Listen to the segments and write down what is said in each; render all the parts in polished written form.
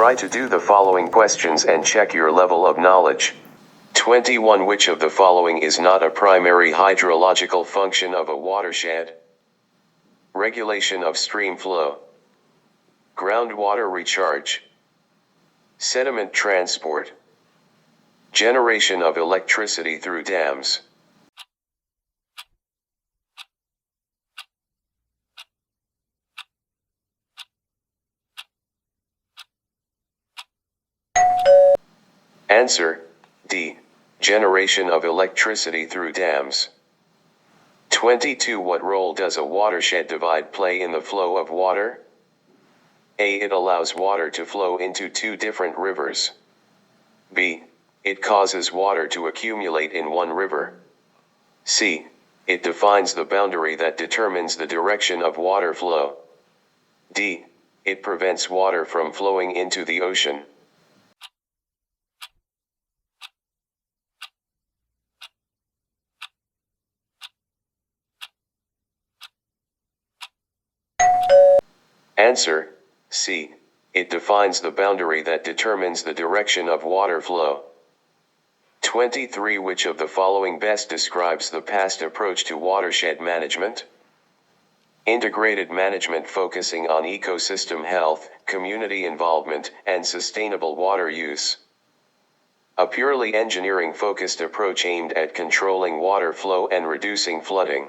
Try to do the following questions and check your level of knowledge. 21. Which of the following is not a primary hydrological function of a watershed? Regulation of stream flow, groundwater recharge, sediment transport, generation of electricity through dams. Answer: D. Generation of electricity through dams. 22. What role does a watershed divide play in the flow of water? A. It allows water to flow into two different rivers. B. It causes water to accumulate in one river. C. It defines the boundary that determines the direction of water flow. D. It prevents water from flowing into the ocean. Answer: C. It defines the boundary that determines the direction of water flow. 23. Which of the following best describes the past approach to watershed management? Integrated management focusing on ecosystem health, community involvement, and sustainable water use. A purely engineering-focused approach aimed at controlling water flow and reducing flooding.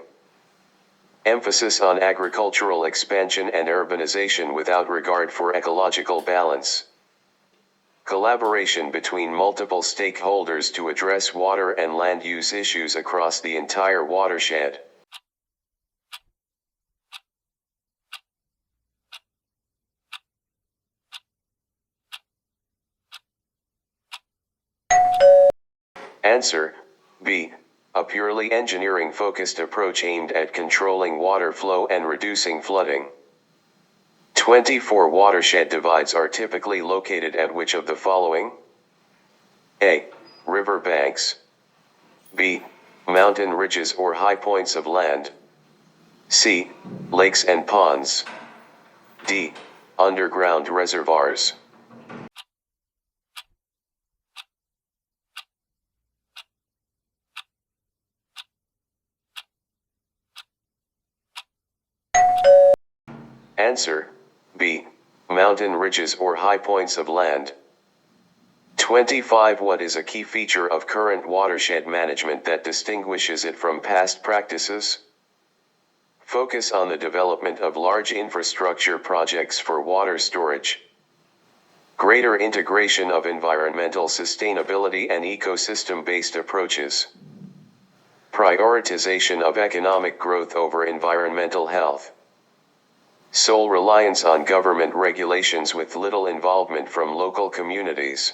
Emphasis on agricultural expansion and urbanization without regard for ecological balance. Collaboration between multiple stakeholders to address water and land use issues across the entire watershed. Answer: B. A purely engineering-focused approach aimed at controlling water flow and reducing flooding. 24. Watershed divides are typically located at which of the following? A. River banks. B. Mountain ridges or high points of land. C. Lakes and ponds. D. Underground reservoirs. Answer: B. Mountain ridges or high points of land. 25. What is a key feature of current watershed management that distinguishes it from past practices? Focus on the development of large infrastructure projects for water storage. Greater integration of environmental sustainability and ecosystem-based approaches. Prioritization of economic growth over environmental health. Sole reliance on government regulations with little involvement from local communities.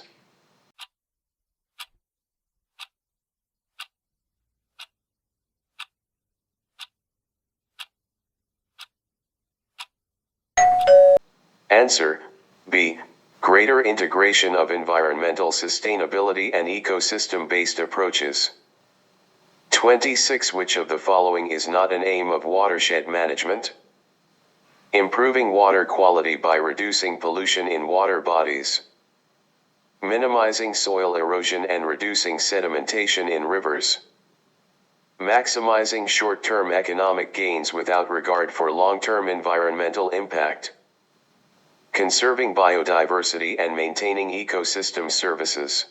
Answer: B. Greater integration of environmental sustainability and ecosystem-based approaches. 26. Which of the following is not an aim of watershed management? Improving water quality by reducing pollution in water bodies. Minimizing soil erosion and reducing sedimentation in rivers. Maximizing short-term economic gains without regard for long-term environmental impact. Conserving biodiversity and maintaining ecosystem services.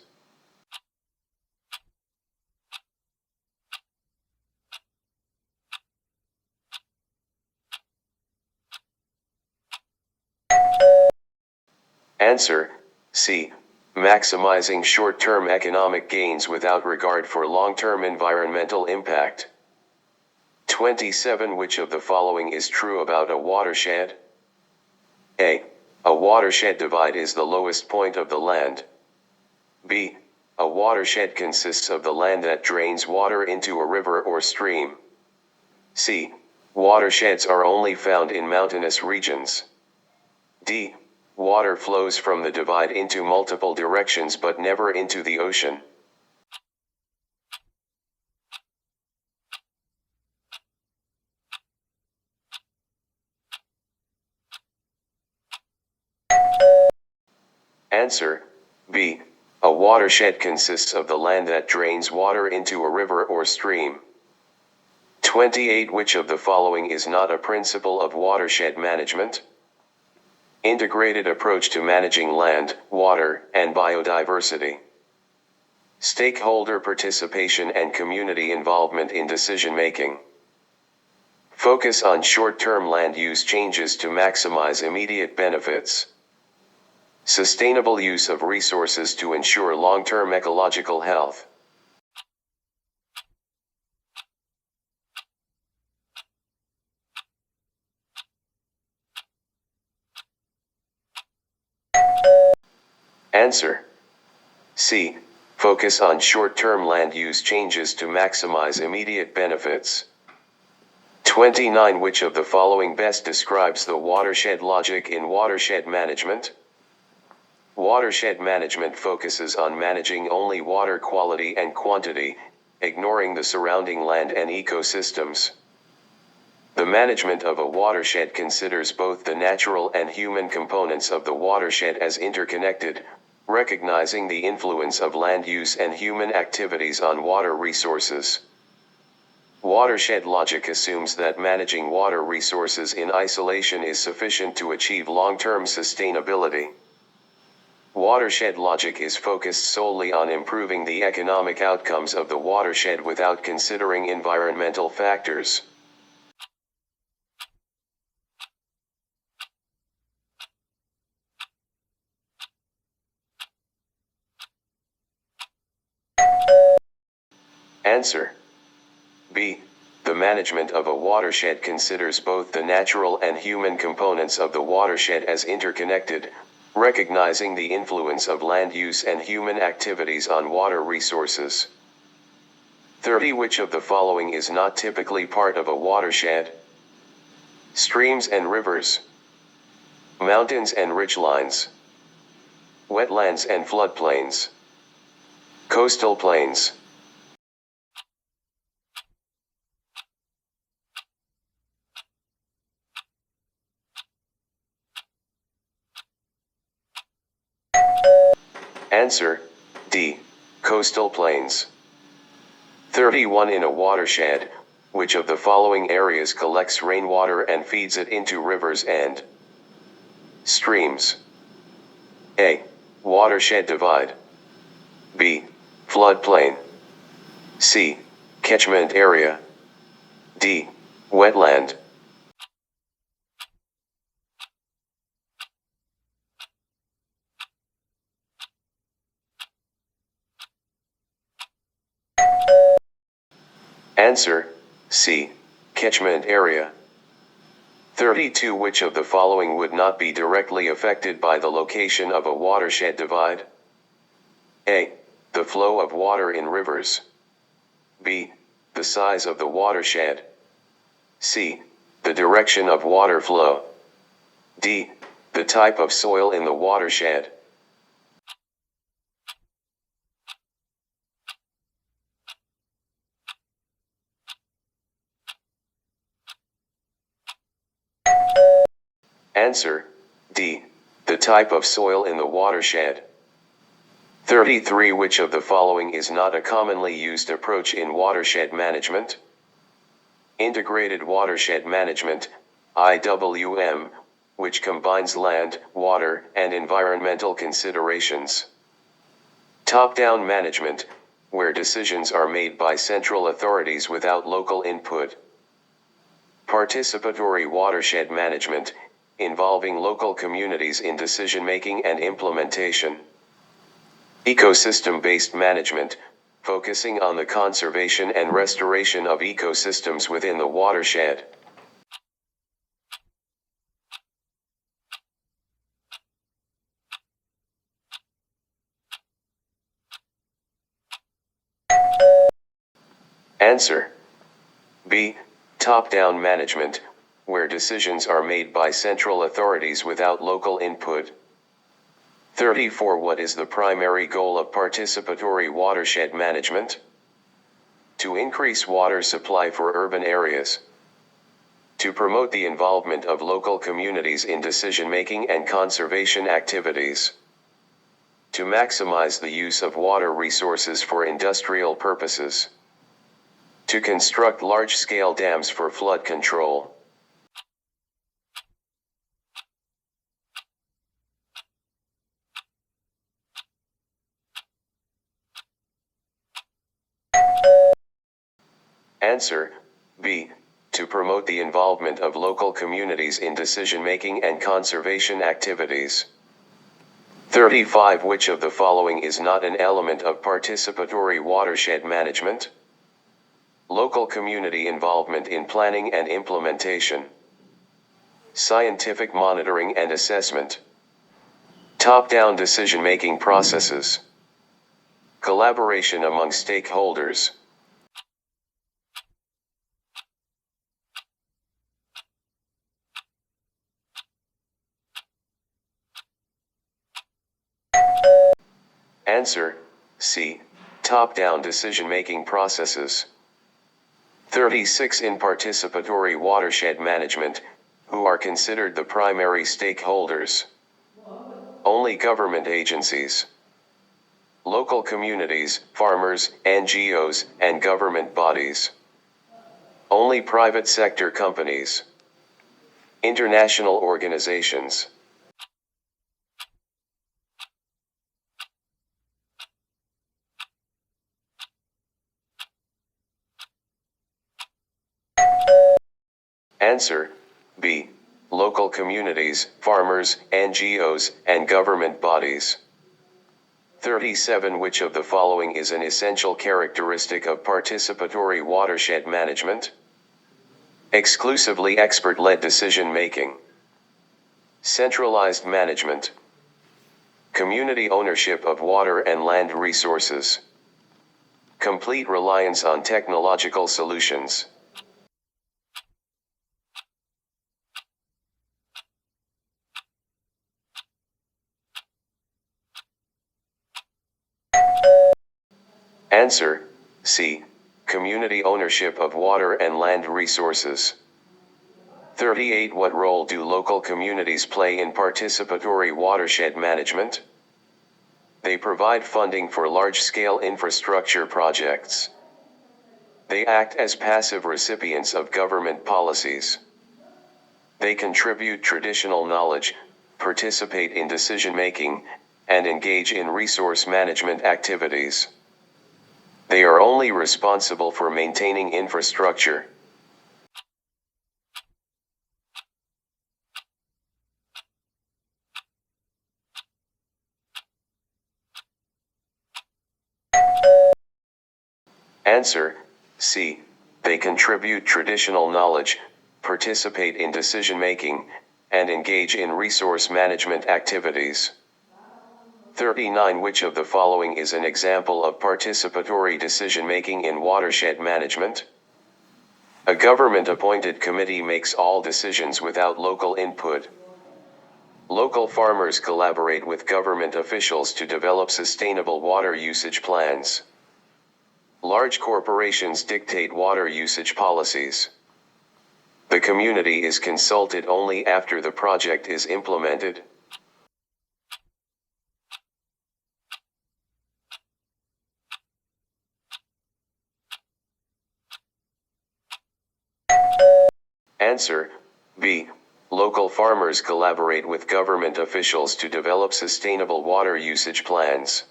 Answer: C. Maximizing short-term economic gains without regard for long-term environmental impact. 27. Which of the following is true about a watershed? A. A watershed divide is the lowest point of the land. B. A watershed consists of the land that drains water into a river or stream. C. Watersheds are only found in mountainous regions. D. Water flows from the divide into multiple directions but never into the ocean. Answer: B. A watershed consists of the land that drains water into a river or stream. 28. Which of the following is not a principle of watershed management? Integrated approach to managing land, water, and biodiversity. Stakeholder participation and community involvement in decision-making. Focus on short-term land use changes to maximize immediate benefits. Sustainable use of resources to ensure long-term ecological health. Answer: C. Focus on short-term land use changes to maximize immediate benefits. 29. Which of the following best describes the watershed logic in watershed management? Watershed management focuses on managing only water quality and quantity, ignoring the surrounding land and ecosystems. The management of a watershed considers both the natural and human components of the watershed as interconnected, recognizing the influence of land use and human activities on water resources. Watershed logic assumes that managing water resources in isolation is sufficient to achieve long-term sustainability. Watershed logic is focused solely on improving the economic outcomes of the watershed without considering environmental factors. Answer: B. The management of a watershed considers both the natural and human components of the watershed as interconnected, recognizing the influence of land use and human activities on water resources. 30. Which of the following is not typically part of a watershed? Streams and rivers, mountains and ridgelines, wetlands and floodplains, coastal plains. Answer: D. Coastal plains. 31. In a watershed, which of the following areas collects rainwater and feeds it into rivers and streams? A. Watershed divide. B. Floodplain. C. Catchment area. D. Wetland. Answer: C. Catchment area. 32. Which of the following would not be directly affected by the location of a watershed divide? A. The flow of water in rivers. B. The size of the watershed. C. The direction of water flow. D. The type of soil in the watershed. Answer: D. The type of soil in the watershed. 33. Which of the following is not a commonly used approach in watershed management? Integrated watershed management, IWM, which combines land, water, and environmental considerations. Top-down management, where decisions are made by central authorities without local input. Participatory watershed management, involving local communities in decision-making and implementation. Ecosystem-based management, focusing on the conservation and restoration of ecosystems within the watershed. Answer: B. Top-down management, where decisions are made by central authorities without local input. 34. What is the primary goal of participatory watershed management? To increase water supply for urban areas. To promote the involvement of local communities in decision-making and conservation activities. To maximize the use of water resources for industrial purposes. To construct large-scale dams for flood control. Answer, B. To promote the involvement of local communities in decision-making and conservation activities. 35. Which of the following is not an element of participatory watershed management? Local community involvement in planning and implementation. Scientific monitoring and assessment. Top-down decision-making processes. Collaboration among stakeholders. Answer, C. Top-down decision-making processes. 36. In participatory watershed management, who are considered the primary stakeholders? Only government agencies. Local communities, farmers, NGOs, and government bodies. Only private sector companies. International organizations. Answer, B. Local communities, farmers, NGOs, and government bodies. 37. Which of the following is an essential characteristic of participatory watershed management? Exclusively expert-led decision-making. Centralized management. Community ownership of water and land resources. Complete reliance on technological solutions. Answer, C. Community ownership of water and land resources. 38. What role do local communities play in participatory watershed management? They provide funding for large-scale infrastructure projects. They act as passive recipients of government policies. They contribute traditional knowledge, participate in decision-making, and engage in resource management activities. They are only responsible for maintaining infrastructure. Answer, C. They contribute traditional knowledge, participate in decision-making, and engage in resource management activities. 39. Which of the following is an example of participatory decision-making in watershed management? A government-appointed committee makes all decisions without local input. Local farmers collaborate with government officials to develop sustainable water usage plans. Large corporations dictate water usage policies. The community is consulted only after the project is implemented. Answer, B. Local farmers collaborate with government officials to develop sustainable water usage plans.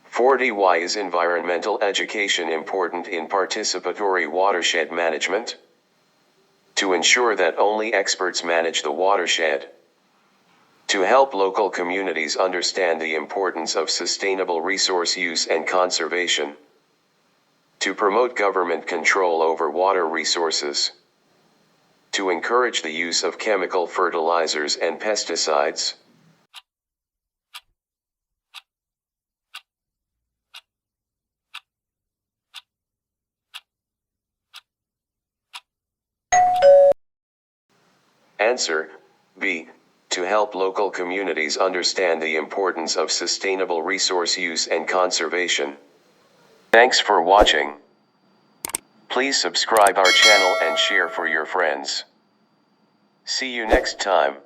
40. Why is environmental education important in participatory watershed management? To ensure that only experts manage the watershed. To help local communities understand the importance of sustainable resource use and conservation. To promote government control over water resources. To encourage the use of chemical fertilizers and pesticides. Answer, B. To help local communities understand the importance of sustainable resource use and conservation. Thanks for watching. Please subscribe our channel and share for your friends. See you next time.